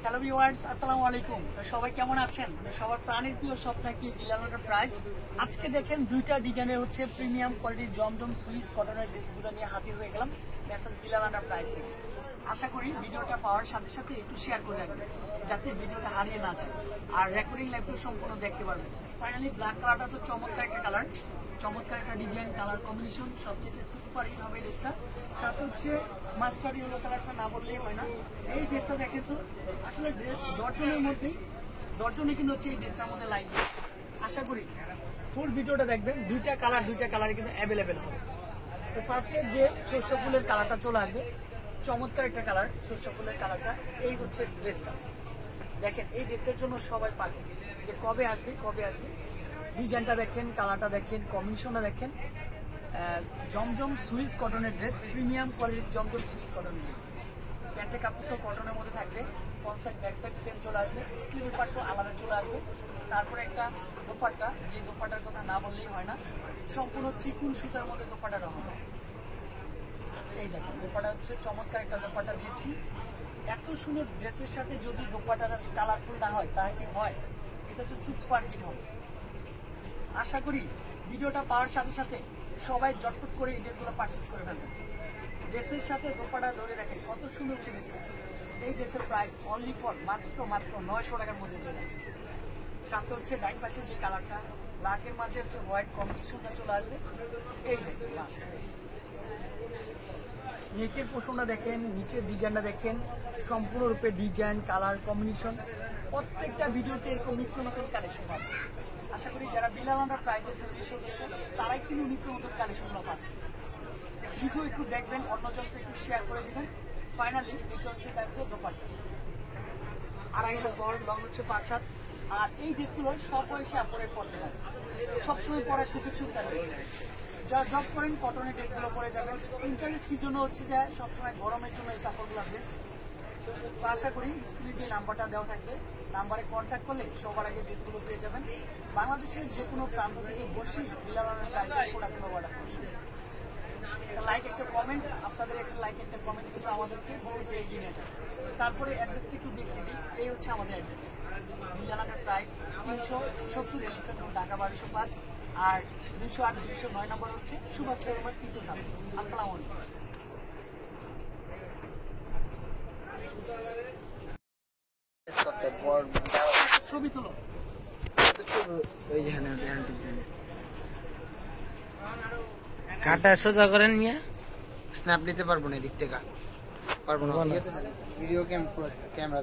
Hello viewers, আসসালামু আলাইকুম। তো সবাই কেমন আছেন? সবার প্রাণের প্রিয় শপ নাকি বিলাল এন্টারপ্রাইজ। আজকে দেখেন দুইটা ডিজাইনের হচ্ছে প্রিমিয়াম কোয়ালিটির জমজম সুইস কটনের ড্রেসগুলো নিয়ে হাজির হয়ে গেলাম মেসেজ বিলাল এন্টারপ্রাইজ থেকে। আশা করি ভিডিওটা পাওয়ার সাথে সাথে একটু শেয়ার করে রাখবেন যাতে ভিডিওটা হারিয়ে না যায়, আর রেকর্ডিং লাইভটা সম্পূর্ণ দেখতে পারবেন। ফাইনালি ব্ল্যাক কালারটা তো চমৎকার একটা কালার, চমৎকার একটা ডিজাইন, কালার কম্বিনেশন সবচেয়ে সুপার হিট হবে ড্রেসটা। সাথে হচ্ছে মাস্টার্ড ইয়েলো কালারটা না বললেই হয় না। এই ড্রেসটা দেখেন তো, আসলে দশজনে কিন্তু হচ্ছে এই ড্রেসটার মধ্যে লাইন দিয়েছে। আশা করি ফুল ভিডিওটা দেখবেন, দুইটা কালার কিন্তু অ্যাভেলেবেল হবে। তো ফার্স্টে যে শস্য ফুলের কালারটা চলে আসবে, চমৎকার একটা কালার শস্য ফুলের কালারটা। এই হচ্ছে ড্রেসটা দেখেন, এই ড্রেসের জন্য সবাই পাবে যে কবে আসবে। ডিজাইনটা দেখেন, কালারটা দেখেন, কম্বিনেশনটা দেখেন। জমজম সুইস কটনের ড্রেস, প্রিমিয়াম কোয়ালিটির জমজম সুইস কটনের ড্রেস। প্যান্টের কাপড়টা কটনের মধ্যে থাকবে, front side back side same চলে আসবে, স্লিভের পার্টটা আলাদা চলে আসবে। তারপরে একটা দোপাট্টা, যে দোপাট্টার কথা না বললেই হয় না, সম্পূর্ণ চিকুন সুতার মধ্যে দোপাট্টাটা হবে। এই দেখেন দোপাট্টা হচ্ছে চমৎকার একটা দোপাট্টা দিয়েছি। এত সুন্দর ড্রেসের সাথে যদি দোপাট্টাটা কালারফুল না হয় তাহলে কি হয়? এটা হচ্ছে সুপার হিট হবে। আশা করি ভিডিওটা পাওয়ার সাথে সাথে সবাই জটপট করে এই ড্রেসগুলো পারচেজ করে ফেলবেন। ড্রেসের সাথে দোপাট্টা ধরে দেখেন কত সুন্দর হচ্ছে ড্রেসটা। এই ড্রেসের প্রাইস অনলি ফর মাত্র 900 টাকার মধ্যে পেয়ে যাচ্ছে। সাথে হচ্ছে ডাইন পাশে যে কালারটা ব্ল্যাকের মাঝে হচ্ছে হোয়াইট কম্বিনেশনটা চলে আসবে। এই দেখেন নেকের পোষণটা দেখেন, নিচের ডিজাইনটা দেখেন, সম্পূর্ণরূপে ডিজাইন কালার কম্বিনেশন। প্রত্যেকটা ভিডিওতে এরকম নিত্য নতুন কালেকশন পাবে। আশা করি যারা বিলাল এন্টারপ্রাইজের ফ্যামিলি সদস্য তারাই কিন্তু নিত্য নতুন কালেকশনগুলো পাচ্ছে। ভিডিও একটু দেখবেন, অন্যজনকে একটু শেয়ার করে দিবেন। ফাইনালি এটা হচ্ছে থাকবে দোপাট্টা, 2.5 হাত বড়, লং হচ্ছে 5 হাত। আর এই ড্রেসগুলো সব বয়সে আপনাদের পড়তে হবে, সবসময় পরার সুযোগ সুবিধা রয়েছে। যারা জব করেন কটনের ড্রেসগুলো পরে যাবেন। উইন্টারের সিজনও হচ্ছে যে সবসময় গরমের জন্য এই কাপড়গুলো বেস্ট। তো আশা করি স্ক্রিনে যে নাম্বারটা দেওয়া থাকবে, নাম্বারে কন্ট্যাক্ট করলে সবার আগে ড্রেসগুলো পেয়ে যাবেন। বাংলাদেশের যে কোনো প্রান্ত থেকে বসেই বিলাল এন্টারপ্রাইজের প্রোডাক্টগুলো অর্ডার করছেন। লাইক একটা কমেন্ট, আপনাদের একটা লাইক একটা কমেন্ট কিন্তু আমাদেরকে বহুত এগিয়ে নিয়ে যাবে। তারপরে অ্যাড্রেসটা একটু দেখিয়ে দিই। এই হচ্ছে আমাদের address, Bilal enterprise 370 elephant road, Dhaka 1205। আর 208 209 নম্বর হচ্ছে সুভাষ চৌরাস্তার 3য় ধাপ। আসসালামু আলাইকুম। ছবি তুলো। কাটা সোজা করেন মিয়া, স্ন্যাপ নিতে পারবো না এদিক থেকে, পারবো না ভিডিও ক্যামেরা